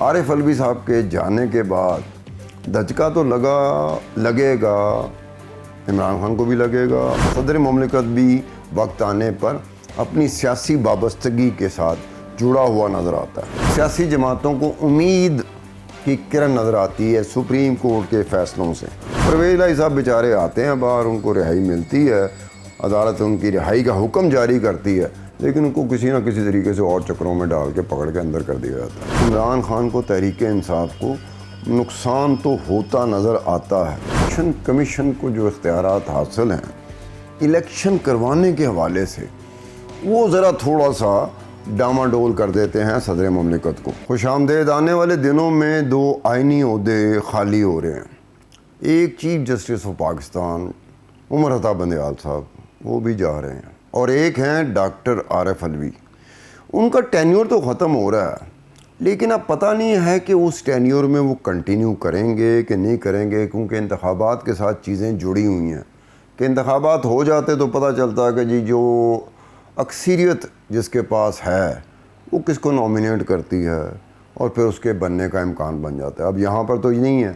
عارف الوی صاحب کے جانے کے بعد دھچکا تو لگے گا، عمران خان کو بھی لگے گا، صدر مملکت بھی وقت آنے پر اپنی سیاسی وابستگی کے ساتھ جڑا ہوا نظر آتا ہے۔ سیاسی جماعتوں کو امید کی کرن نظر آتی ہے سپریم کورٹ کے فیصلوں سے۔ پرویز الہی صاحب بیچارے آتے ہیں باہر، ان کو رہائی ملتی ہے، عدالت ان کی رہائی کا حکم جاری کرتی ہے، لیکن ان کو کسی نہ کسی طریقے سے اور چکروں میں ڈال کے پکڑ کے اندر کر دیا جاتا ہے۔ عمران خان کو تحریک انصاف کو نقصان تو ہوتا نظر آتا ہے۔ الیکشن کمیشن کو جو اختیارات حاصل ہیں الیکشن کروانے کے حوالے سے، وہ ذرا تھوڑا سا ڈاماڈول کر دیتے ہیں صدر مملکت کو۔ خوش آمدید، آنے والے دنوں میں 2 آئینی عہدے خالی ہو رہے ہیں۔ ایک chief justice of Pakistan Umar Ata Bandial صاحب، وہ بھی جا رہے ہیں، اور ایک ہیں ڈاکٹر عارف الوی۔ ان کا ٹینیور تو ختم ہو رہا ہے، لیکن اب پتہ نہیں ہے کہ اس ٹینیور میں وہ کنٹینیو کریں گے کہ نہیں کریں گے، کیونکہ انتخابات کے ساتھ چیزیں جڑی ہوئی ہیں کہ انتخابات ہو جاتے تو پتہ چلتا ہے کہ جی جو اکثریت جس کے پاس ہے وہ کس کو نامینیٹ کرتی ہے اور پھر اس کے بننے کا امکان بن جاتا ہے۔ اب یہاں پر تو یہ نہیں ہے،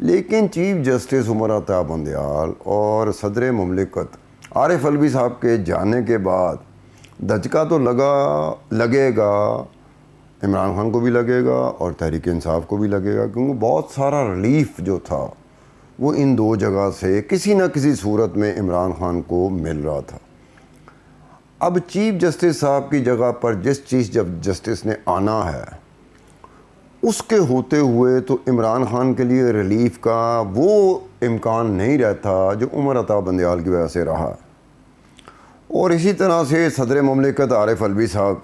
لیکن چیف جسٹس عمر عطا بندیال اور صدر مملکت عارف الوی صاحب کے جانے کے بعد دھچکا تو لگے گا، عمران خان کو بھی لگے گا اور تحریک انصاف کو بھی لگے گا، کیونکہ بہت سارا ریلیف جو تھا وہ ان 2 جگہ سے کسی نہ کسی صورت میں عمران خان کو مل رہا تھا۔ اب چیف جسٹس صاحب کی جگہ پر جس چیف جسٹس نے آنا ہے، اس کے ہوتے ہوئے تو عمران خان کے لیے ریلیف کا وہ امکان نہیں رہتا جو عمر عطا بندیال کی وجہ سے رہا۔ اور اسی طرح سے صدر مملکت عارف الوی صاحب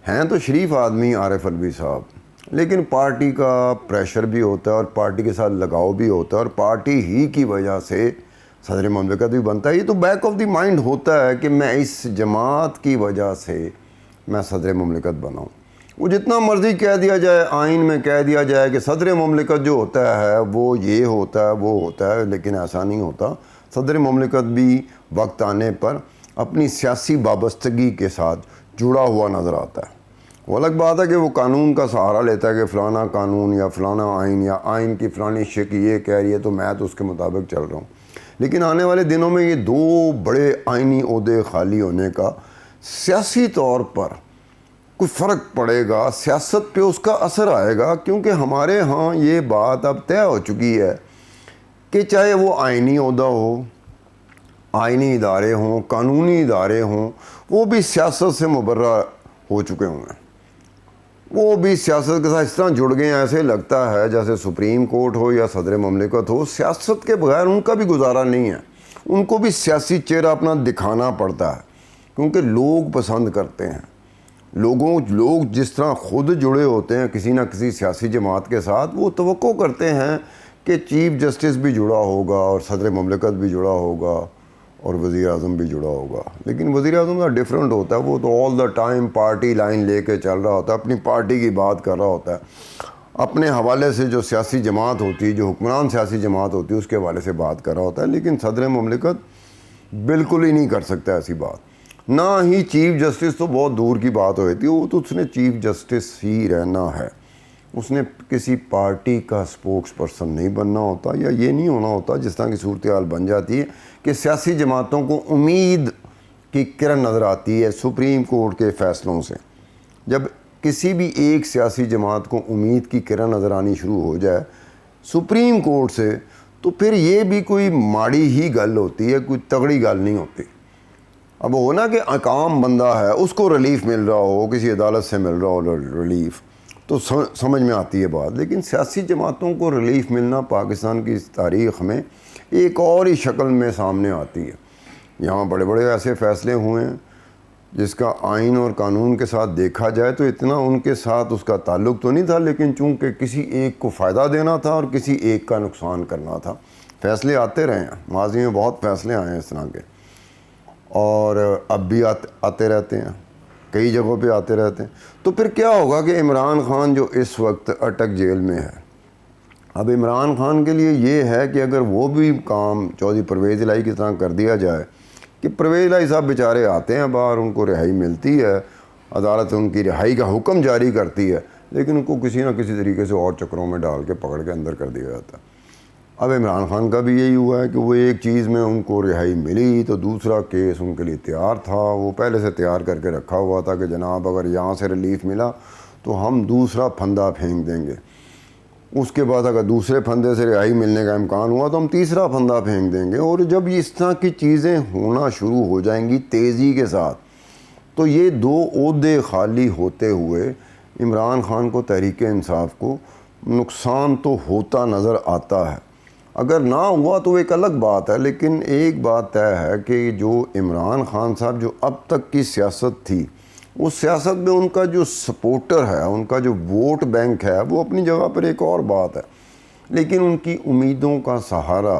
ہیں تو شریف آدمی عارف الوی صاحب، لیکن پارٹی کا پریشر بھی ہوتا ہے اور پارٹی کے ساتھ لگاؤ بھی ہوتا ہے، اور پارٹی ہی کی وجہ سے صدر مملکت بھی بنتا ہے۔ یہ تو بیک آف دی مائنڈ ہوتا ہے کہ میں اس جماعت کی وجہ سے میں صدر مملکت بناؤں۔ وہ جتنا مرضی کہہ دیا جائے، آئین میں کہہ دیا جائے کہ صدر مملکت جو ہوتا ہے وہ یہ ہوتا ہے وہ ہوتا ہے، لیکن ایسا نہیں ہوتا۔ صدر مملکت بھی وقت آنے پر اپنی سیاسی وابستگی کے ساتھ جڑا ہوا نظر آتا ہے۔ وہ الگ بات ہے کہ وہ قانون کا سہارا لیتا ہے کہ فلانا قانون یا فلانا آئین یا آئین کی فلانی شکل یہ کہہ رہی ہے تو میں تو اس کے مطابق چل رہا ہوں، لیکن آنے والے دنوں میں یہ 2 بڑے آئینی عہدے خالی ہونے کا سیاسی طور پر کوئی فرق پڑے گا، سیاست پہ اس کا اثر آئے گا، کیونکہ ہمارے ہاں یہ بات اب طے ہو چکی ہے کہ چاہے وہ آئینی عہدہ ہو، آئینی ادارے ہوں، قانونی ادارے ہوں، وہ بھی سیاست سے مبرہ ہو چکے ہوئے ہیں، وہ بھی سیاست کے ساتھ اس طرح جڑ گئے ہیں، ایسے لگتا ہے جیسے سپریم کورٹ ہو یا صدر مملکت ہو، سیاست کے بغیر ان کا بھی گزارا نہیں ہے۔ ان کو بھی سیاسی چہرہ اپنا دکھانا پڑتا ہے، کیونکہ لوگ پسند کرتے ہیں۔ لوگ جس طرح خود جڑے ہوتے ہیں کسی نہ کسی سیاسی جماعت کے ساتھ، وہ توقع کرتے ہیں کہ چیف جسٹس بھی جڑا ہوگا اور صدر مملکت بھی جڑا ہوگا اور وزیر اعظم بھی جڑا ہوگا، لیکن وزیر اعظم کا ڈیفرنٹ ہوتا ہے، وہ تو آل دا ٹائم پارٹی لائن لے کے چل رہا ہوتا ہے، اپنی پارٹی کی بات کر رہا ہوتا ہے، اپنے حوالے سے جو سیاسی جماعت ہوتی ہے، جو حکمران سیاسی جماعت ہوتی ہے اس کے حوالے سے بات کر رہا ہوتا ہے، لیکن صدر مملکت بالکل ہی نہیں کر سکتا ایسی بات۔ نہ ہی چیف جسٹس تو بہت دور کی بات ہوئی تھی، وہ تو اس نے چیف جسٹس ہی رہنا ہے، اس نے کسی پارٹی کا سپوکس پرسن نہیں بننا ہوتا، یا یہ نہیں ہونا ہوتا جس طرح کی صورتحال بن جاتی ہے کہ سیاسی جماعتوں کو امید کی کرن نظر آتی ہے سپریم کورٹ کے فیصلوں سے۔ جب کسی بھی ایک سیاسی جماعت کو امید کی کرن نظر آنی شروع ہو جائے سپریم کورٹ سے، تو پھر یہ بھی کوئی ماڑی ہی گل ہوتی ہے، کوئی تگڑی گل نہیں ہوتی۔ اب ہونا کہ عام بندہ ہے، اس کو ریلیف مل رہا ہو، کسی عدالت سے مل رہا ہو ریلیف، تو سمجھ میں آتی ہے بات، لیکن سیاسی جماعتوں کو ریلیف ملنا پاکستان کی اس تاریخ میں ایک اور ہی شکل میں سامنے آتی ہے۔ یہاں بڑے بڑے ایسے فیصلے ہوئے ہیں جس کا آئین اور قانون کے ساتھ دیکھا جائے تو اتنا ان کے ساتھ اس کا تعلق تو نہیں تھا، لیکن چونکہ کسی ایک کو فائدہ دینا تھا اور کسی ایک کا نقصان کرنا تھا، فیصلے آتے رہے ہیں، ماضی میں بہت فیصلے آئے ہیں اس طرح کے، اور اب بھی آتے رہتے ہیں، کئی جگہوں پہ آتے رہتے ہیں۔ تو پھر کیا ہوگا کہ عمران خان جو اس وقت اٹک جیل میں ہے، اب عمران خان کے لیے یہ ہے کہ اگر وہ بھی کام چودھری پرویز الہی کی طرح کر دیا جائے کہ پرویز الہی صاحب بیچارے آتے ہیں باہر، ان کو رہائی ملتی ہے، عدالت ان کی رہائی کا حکم جاری کرتی ہے، لیکن ان کو کسی نہ کسی طریقے سے اور چکروں میں ڈال کے پکڑ کے اندر کر دیا جاتا ہے۔ اب عمران خان کا بھی یہی ہوا ہے کہ وہ ایک چیز میں ان کو رہائی ملی تو دوسرا کیس ان کے لیے تیار تھا، وہ پہلے سے تیار کر کے رکھا ہوا تھا کہ جناب اگر یہاں سے ریلیف ملا تو ہم دوسرا پھندا پھینک دیں گے، اس کے بعد اگر دوسرے پھندے سے رہائی ملنے کا امکان ہوا تو ہم تیسرا پھندا پھینک دیں گے۔ اور جب اس طرح کی چیزیں ہونا شروع ہو جائیں گی تیزی کے ساتھ تو یہ دو عہدے خالی ہوتے ہوئے عمران خان کو، تحریک انصاف کو نقصان تو ہوتا نظر آتا ہے۔ اگر نہ ہوا تو ایک الگ بات ہے، لیکن ایک بات طے ہے کہ جو عمران خان صاحب جو اب تک کی سیاست تھی، اس سیاست میں ان کا جو سپورٹر ہے، ان کا جو ووٹ بینک ہے، وہ اپنی جگہ پر ایک اور بات ہے، لیکن ان کی امیدوں کا سہارا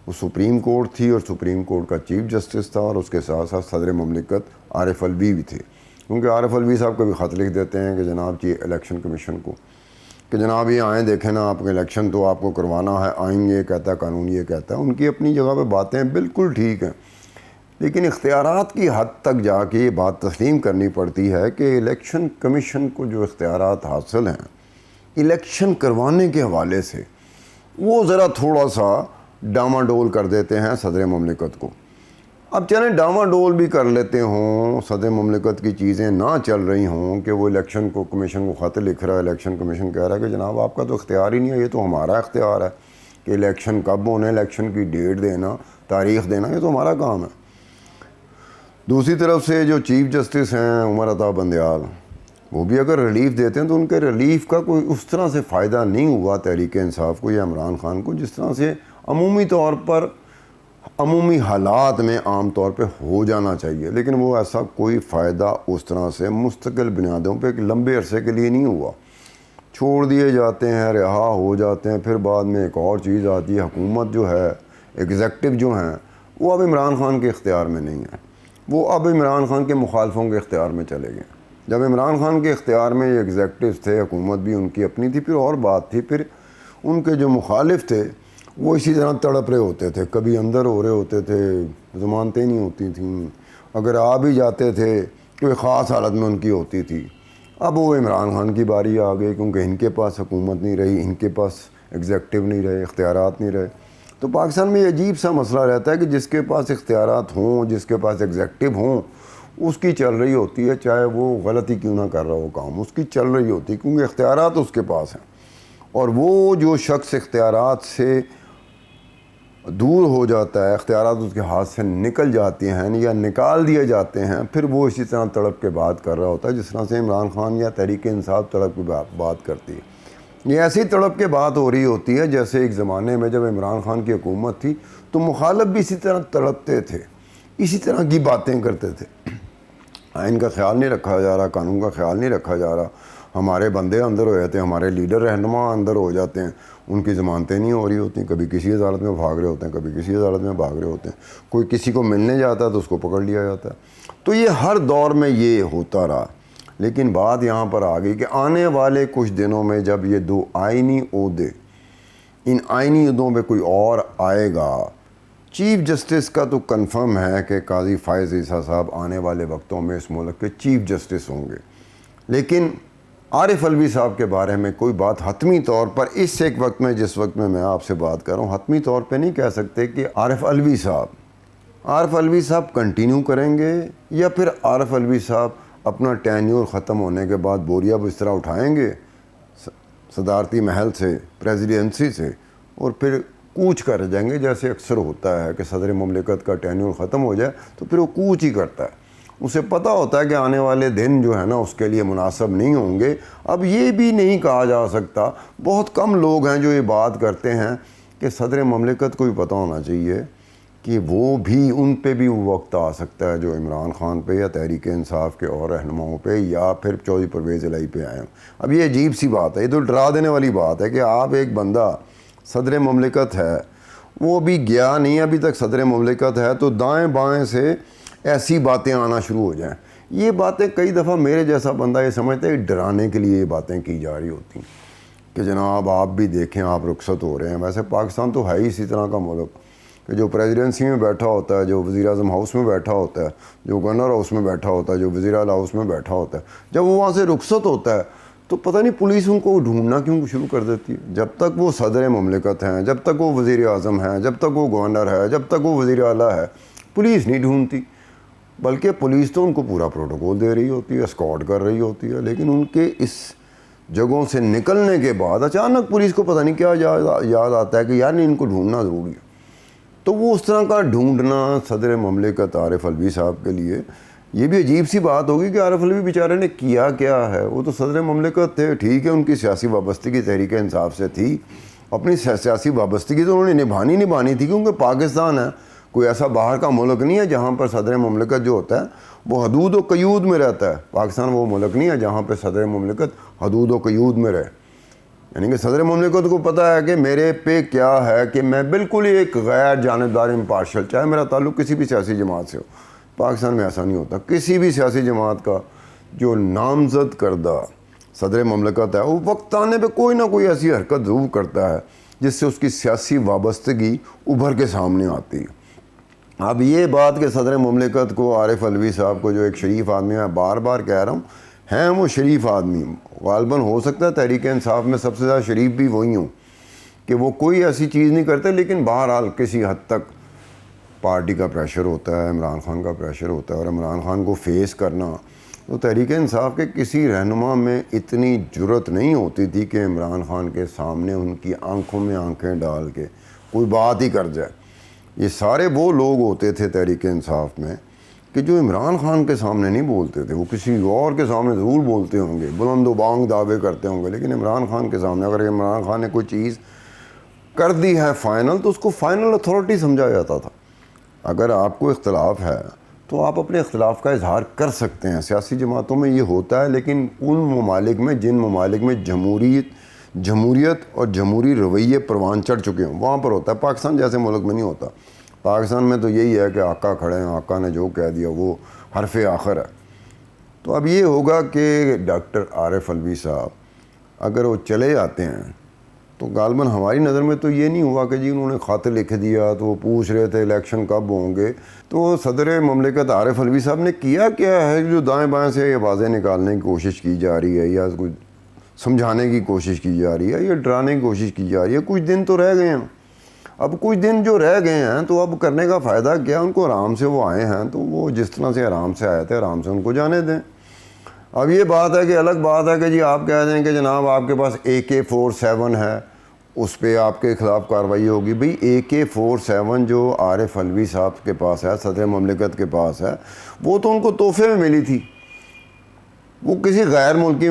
وہ سپریم کورٹ تھی، اور سپریم کورٹ کا چیف جسٹس تھا، اور اس کے ساتھ ساتھ صدر مملکت عارف الوی بھی تھے، کیونکہ عارف الوی صاحب کبھی خط لکھ دیتے ہیں کہ جناب جی الیکشن کمیشن کو کہ جناب یہ آئیں دیکھیں نا، آپ کے الیکشن تو آپ کو کروانا ہے، آئیں یہ کہتا ہے، قانون یہ کہتا ہے۔ ان کی اپنی جگہ پہ باتیں بالکل ٹھیک ہیں، لیکن اختیارات کی حد تک جا کے یہ بات تسلیم کرنی پڑتی ہے کہ الیکشن کمیشن کو جو اختیارات حاصل ہیں الیکشن کروانے کے حوالے سے، وہ ذرا تھوڑا سا ڈاما ڈول کر دیتے ہیں صدر مملکت کو۔ اب چلیں ڈاما ڈول بھی کر لیتے ہوں، صدر مملکت کی چیزیں نہ چل رہی ہوں کہ وہ الیکشن کو کمیشن کو خط لکھ رہا ہے، الیکشن کمیشن کہہ رہا ہے کہ جناب آپ کا تو اختیار ہی نہیں ہے، یہ تو ہمارا اختیار ہے کہ الیکشن کب ہونے، الیکشن کی ڈیٹ دینا، تاریخ دینا، یہ تو ہمارا کام ہے۔ دوسری طرف سے جو چیف جسٹس ہیں عمر عطا بندیال، وہ بھی اگر ریلیف دیتے ہیں تو ان کے ریلیف کا کوئی اس طرح سے فائدہ نہیں ہوا تحریک انصاف کو یا عمران خان کو، جس طرح سے عمومی طور پر عمومی حالات میں عام طور پہ ہو جانا چاہیے، لیکن وہ ایسا کوئی فائدہ اس طرح سے مستقل بنیادوں پہ ایک لمبے عرصے کے لیے نہیں ہوا، چھوڑ دیے جاتے ہیں، رہا ہو جاتے ہیں۔ پھر بعد میں ایک اور چیز آتی ہے، حکومت جو ہے، ایگزیکٹو جو ہیں، وہ اب عمران خان کے اختیار میں نہیں ہے، وہ اب عمران خان کے مخالفوں کے اختیار میں چلے گئے۔ جب عمران خان کے اختیار میں یہ ایگزیکٹوز تھے، حکومت بھی ان کی اپنی تھی، پھر اور بات تھی، پھر ان کے جو مخالف تھے وہ اسی طرح تڑپ رہے ہوتے تھے، کبھی اندر ہو رہے ہوتے تھے، ضمانتیں نہیں ہوتی تھیں، اگر آ بھی جاتے تھے کوئی خاص حالت میں ان کی ہوتی تھی۔ اب وہ عمران خان کی باری آ گئی، کیونکہ ان کے پاس حکومت نہیں رہی، ان کے پاس ایگزیکٹو نہیں رہے، اختیارات نہیں رہے۔ تو پاکستان میں یہ عجیب سا مسئلہ رہتا ہے کہ جس کے پاس اختیارات ہوں، جس کے پاس ایگزیکٹو ہوں، اس کی چل رہی ہوتی ہے، چاہے وہ غلطی کیوں نہ کر رہا ہو کام، اس کی چل رہی ہوتی ہے، کیونکہ اختیارات اس کے پاس ہیں۔ اور وہ جو شخص اختیارات سے دور ہو جاتا ہے، اختیارات اس کے ہاتھ سے نکل جاتے ہیں یا نکال دیے جاتے ہیں، پھر وہ اسی طرح تڑپ کے بات کر رہا ہوتا ہے جس طرح سے عمران خان یا تحریک انصاف تڑپ کے بات کرتی ہے۔ یہ ایسی تڑپ کے بات ہو رہی ہوتی ہے جیسے ایک زمانے میں جب عمران خان کی حکومت تھی تو مخالف بھی اسی طرح تڑپتے تھے، اسی طرح کی باتیں کرتے تھے، آئین کا خیال نہیں رکھا جا رہا، قانون کا خیال نہیں رکھا جا رہا، ہمارے بندے اندر ہو جاتے ہیں، ہمارے لیڈر رہنما اندر ہو جاتے ہیں، ان کی ضمانتیں نہیں ہو رہی ہوتی، کبھی کسی عدالت میں بھاگ رہے ہوتے ہیں، کبھی کسی عدالت میں بھاگ رہے ہوتے ہیں، کوئی کسی کو ملنے جاتا ہے تو اس کو پکڑ لیا جاتا ہے۔ تو یہ ہر دور میں یہ ہوتا رہا، لیکن بات یہاں پر آ گئی کہ آنے والے کچھ دنوں میں جب یہ دو آئینی عہدے، ان آئینی عہدوں پہ کوئی اور آئے گا، چیف جسٹس کا تو کنفرم ہے کہ قاضی فائز عیسیٰ صاحب آنے والے وقتوں میں اس ملک کے چیف جسٹس ہوں گے، لیکن عارف الوی صاحب کے بارے میں کوئی بات حتمی طور پر اس ایک وقت میں، جس وقت میں آپ سے بات کر رہا ہوں، حتمی طور پہ نہیں کہہ سکتے کہ عارف الوی صاحب کنٹینیو کریں گے یا پھر عارف الوی صاحب اپنا ٹینیور ختم ہونے کے بعد بوریا بسترا اٹھائیں گے صدارتی محل سے، پریزیڈنسی سے، اور پھر کوچ کر جائیں گے، جیسے اکثر ہوتا ہے کہ صدر مملکت کا ٹینیور ختم ہو جائے تو پھر وہ کوچ ہی کرتا ہے، اسے پتہ ہوتا ہے کہ آنے والے دن جو ہے نا اس کے لیے مناسب نہیں ہوں گے۔ اب یہ بھی نہیں کہا جا سکتا، بہت کم لوگ ہیں جو یہ بات کرتے ہیں کہ صدر مملکت کو بھی پتہ ہونا چاہیے کہ وہ بھی، ان پہ بھی وہ وقت آ سکتا ہے جو عمران خان پہ یا تحریک انصاف کے اور رہنماؤں پہ یا پھر چودھری پرویز الہی پہ آئے ہیں۔ اب یہ عجیب سی بات ہے، یہ تو ڈرا دینے والی بات ہے کہ آپ ایک بندہ صدر مملکت ہے، وہ بھی گیا نہیں ابھی تک، صدر مملکت ہے، تو دائیں بائیں سے ایسی باتیں آنا شروع ہو جائیں۔ یہ باتیں کئی دفعہ میرے جیسا بندہ یہ سمجھتا ہے ڈرانے کے لیے یہ باتیں کی جا رہی ہوتی ہیں کہ جناب آپ بھی دیکھیں آپ رخصت ہو رہے ہیں۔ ویسے پاکستان تو ہے ہی اسی طرح کا ملک کہ جو پریزیڈنسی میں بیٹھا ہوتا ہے، جو وزیر اعظم ہاؤس میں بیٹھا ہوتا ہے، جو گورنر ہاؤس میں بیٹھا ہوتا ہے، جو وزیر اعلیٰ ہاؤس میں بیٹھا ہوتا ہے، جب وہ وہاں سے رخصت ہوتا ہے تو پتہ نہیں پولیس ان کو ڈھونڈنا کیوں شروع کر دیتی ہے. جب تک وہ صدر مملکت ہیں, جب تک وہ وزیر اعظم ہیں, جب تک وہ گورنر ہے, جب تک وہ وزیر اعلیٰ ہے, پولیس نہیں ڈھونڈتی, بلکہ پولیس تو ان کو پورا پروٹوکول دے رہی ہوتی ہے, اسکارٹ کر رہی ہوتی ہے. لیکن ان کے اس جگہوں سے نکلنے کے بعد اچانک پولیس کو پتہ نہیں کیا یاد آتا ہے کہ یار نہیں ان کو ڈھونڈنا ضروری ہے. تو وہ اس طرح کا ڈھونڈنا صدر مملکت عارف الوی صاحب کے لیے یہ بھی عجیب سی بات ہوگی کہ عارف الوی بیچارے نے کیا کیا ہے. وہ تو صدر مملکت تھے, ٹھیک ہے, ان کی سیاسی وابستگی تحریک انصاف سے تھی, اپنی سیاسی وابستگی تو انہوں نے نبھانی تھی, کیونکہ پاکستان ہے, کوئی ایسا باہر کا ملک نہیں ہے جہاں پر صدر مملکت جو ہوتا ہے وہ حدود و قیود میں رہتا ہے. پاکستان وہ ملک نہیں ہے جہاں پہ صدر مملکت حدود و قیود میں رہے. یعنی کہ صدر مملکت کو پتہ ہے کہ میرے پہ کیا ہے, کہ میں بالکل ہی ایک غیر جانبدار امپارشل, چاہے میرا تعلق کسی بھی سیاسی جماعت سے ہو. پاکستان میں ایسا نہیں ہوتا. کسی بھی سیاسی جماعت کا جو نامزد کردہ صدر مملکت ہے وہ وقت آنے پہ کوئی نہ کوئی ایسی حرکت ضرور کرتا ہے جس سے اس کی سیاسی وابستگی ابھر کے سامنے آتی ہے. اب یہ بات کہ صدر مملکت کو عارف الوی صاحب کو جو ایک شریف آدمی ہے, بار بار کہہ رہا ہوں, ہیں وہ شریف آدمی, غالباً ہو سکتا ہے تحریک انصاف میں سب سے زیادہ شریف بھی وہی ہوں کہ وہ کوئی ایسی چیز نہیں کرتے, لیکن بہرحال کسی حد تک پارٹی کا پریشر ہوتا ہے, عمران خان کا پریشر ہوتا ہے, اور عمران خان کو فیس کرنا. تو تحریک انصاف کے کسی رہنما میں اتنی جرت نہیں ہوتی تھی کہ عمران خان کے سامنے ان کی آنکھوں میں آنکھیں ڈال کے کوئی بات ہی کر جائے. یہ سارے وہ لوگ ہوتے تھے تحریک انصاف میں کہ جو عمران خان کے سامنے نہیں بولتے تھے. وہ کسی اور کے سامنے ضرور بولتے ہوں گے, بلند و بانگ دعوے کرتے ہوں گے, لیکن عمران خان کے سامنے اگر عمران خان نے کوئی چیز کر دی ہے فائنل, تو اس کو فائنل اتھارٹی سمجھا جاتا تھا. اگر آپ کو اختلاف ہے تو آپ اپنے اختلاف کا اظہار کر سکتے ہیں. سیاسی جماعتوں میں یہ ہوتا ہے, لیکن ان ممالک میں جن ممالک میں جمہوریت اور جمہوری رویے پروان چڑھ چکے ہوں وہاں پر ہوتا ہے. پاکستان جیسے ملک میں نہیں ہوتا. پاکستان میں تو یہی ہے کہ آقا کھڑے ہیں, آقا نے جو کہہ دیا وہ حرف آخر ہے. تو اب یہ ہوگا کہ ڈاکٹر عارف الوی صاحب اگر وہ چلے جاتے ہیں تو غالباً ہماری نظر میں تو یہ نہیں ہوا کہ جی انہوں نے خط لکھ دیا تو وہ پوچھ رہے تھے الیکشن کب ہوں گے. تو صدر مملکت عارف الوی صاحب نے کیا ہے جو دائیں بائیں سے آوازیں نکالنے کی کوشش کی جا رہی ہے, یا کچھ سمجھانے کی کوشش کی جا رہی ہے, یا ڈرانے کی کوشش کی جا رہی ہے. کچھ دن تو رہ گئے ہیں. اب کچھ دن جو رہ گئے ہیں تو اب کرنے کا فائدہ کیا. ان کو آرام سے وہ آئے ہیں تو وہ جس طرح سے آرام سے آئے تھے آرام سے ان کو جانے دیں. اب یہ بات ہے کہ الگ بات ہے کہ جی آپ کہہ دیں کہ جناب آپ کے پاس AK-47 ہے, اس پہ آپ کے خلاف کارروائی ہوگی. بھئی AK-47 جو عارف الوی صاحب کے پاس ہے, صدر مملکت کے پاس ہے, وہ تو ان کو تحفے میں ملی تھی. وہ کسی غیر ملکی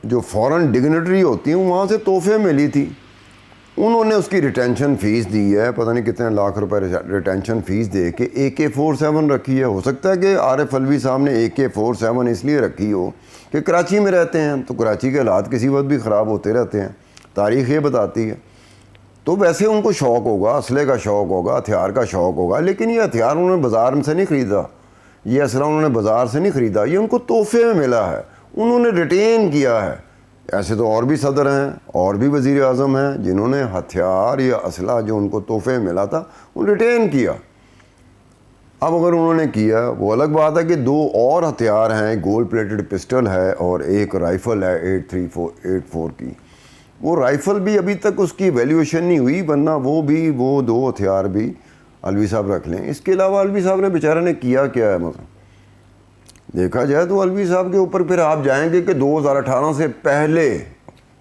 جو فورن ڈگنیٹری ہوتی ہیں وہاں سے تحفے میں ملی تھی. انہوں نے اس کی ریٹینشن فیس دی ہے, پتہ نہیں کتنے لاکھ روپے ریٹینشن فیس دے کے AK-47 رکھی ہے. ہو سکتا ہے کہ عارف الوی صاحب نے AK-47 اس لیے رکھی ہو کہ کراچی میں رہتے ہیں, تو کراچی کے حالات کسی وقت بھی خراب ہوتے رہتے ہیں, تاریخ یہ بتاتی ہے. تو ویسے ان کو شوق ہوگا, اسلحے کا شوق ہوگا, ہتھیار کا شوق ہوگا, لیکن یہ ہتھیار انہوں نے بازار میں سے نہیں خریدا, یہ اسلحہ انہوں نے بازار سے نہیں خریدا, یہ ان کو تحفے میں ملا ہے, انہوں نے ریٹین کیا ہے. ایسے تو اور بھی صدر ہیں اور بھی وزیر اعظم ہیں جنہوں نے ہتھیار یا اسلحہ جو ان کو تحفے میں ملا تھا وہ ریٹین کیا. اب اگر انہوں نے کیا وہ الگ بات ہے کہ 2 اور ہتھیار ہیں, گولڈ پلیٹڈ پسٹل ہے اور ایک رائفل ہے 8.34 کی. وہ رائفل بھی ابھی تک اس کی ویلیویشن نہیں ہوئی, ورنہ وہ 2 ہتھیار بھی الوی صاحب رکھ لیں. اس کے علاوہ الوی صاحب نے بیچارے نے کیا ہے, مثلا دیکھا جائے تو الوی صاحب کے اوپر پھر آپ جائیں گے کہ 2018 سے پہلے,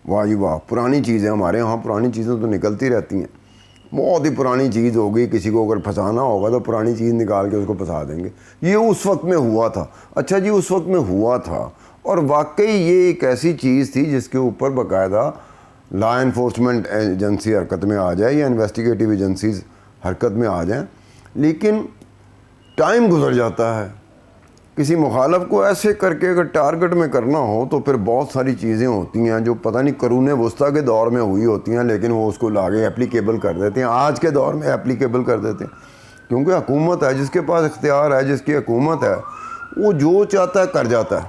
واہ جی واہ, پرانی چیزیں, ہمارے ہاں پرانی چیزیں تو نکلتی رہتی ہیں. بہت ہی پرانی چیز ہوگی, کسی کو اگر پھنسانا ہوگا تو پرانی چیز نکال کے اس کو پھنسا دیں گے. یہ اس وقت میں ہوا تھا. اچھا جی, اس وقت میں ہوا تھا, اور واقعی یہ ایک ایسی چیز تھی جس کے اوپر باقاعدہ لا انفورسمنٹ ایجنسی حرکت میں آ جائے یا انویسٹیگیٹو ایجنسیز حرکت میں آ جائیں, لیکن ٹائم گزر جاتا ہے. کسی مخالف کو ایسے کر کے اگر ٹارگٹ میں کرنا ہو تو پھر بہت ساری چیزیں ہوتی ہیں جو پتہ نہیں قرون وسطیٰ کے دور میں ہوئی ہوتی ہیں, لیکن وہ اس کو لاگے اپلیکیبل کر دیتے ہیں, آج کے دور میں اپلیکیبل کر دیتے ہیں. کیونکہ حکومت ہے, جس کے پاس اختیار ہے, جس کی حکومت ہے, وہ جو چاہتا ہے کر جاتا ہے,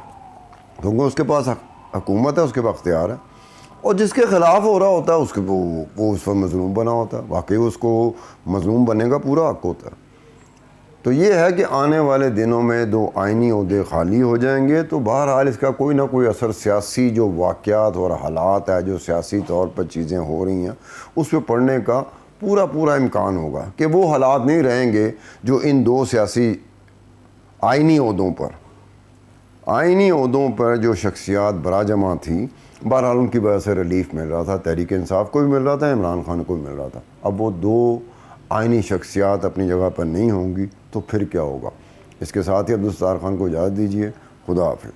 کیونکہ اس کے پاس حکومت ہے, اس کے پاس اختیار ہے. اور جس کے خلاف ہو رہا ہوتا ہے اس کے وہ اس پر مظلوم بنا ہوتا ہے. واقعی اس کو مظلوم بننے کا پورا حق ہوتا ہے. تو یہ ہے کہ آنے والے دنوں میں 2 آئینی عہدے خالی ہو جائیں گے، تو بہرحال اس کا کوئی نہ کوئی اثر سیاسی جو واقعات اور حالات ہے، جو سیاسی طور پر چیزیں ہو رہی ہیں، اس پہ پڑنے کا پورا امکان ہوگا کہ وہ حالات نہیں رہیں گے جو ان 2 سیاسی آئینی عہدوں پر جو شخصیات براجمع تھیں، بہرحال ان کی وجہ سے ریلیف مل رہا تھا، تحریک انصاف کو بھی مل رہا تھا، عمران خان کو بھی مل رہا تھا۔ اب وہ 2 آئینی شخصیات اپنی جگہ پر نہیں ہوں گی تو پھر کیا ہوگا؟ اس کے ساتھ ہی عبدالستار خان کو اجازت دیجیے، خدا حافظ۔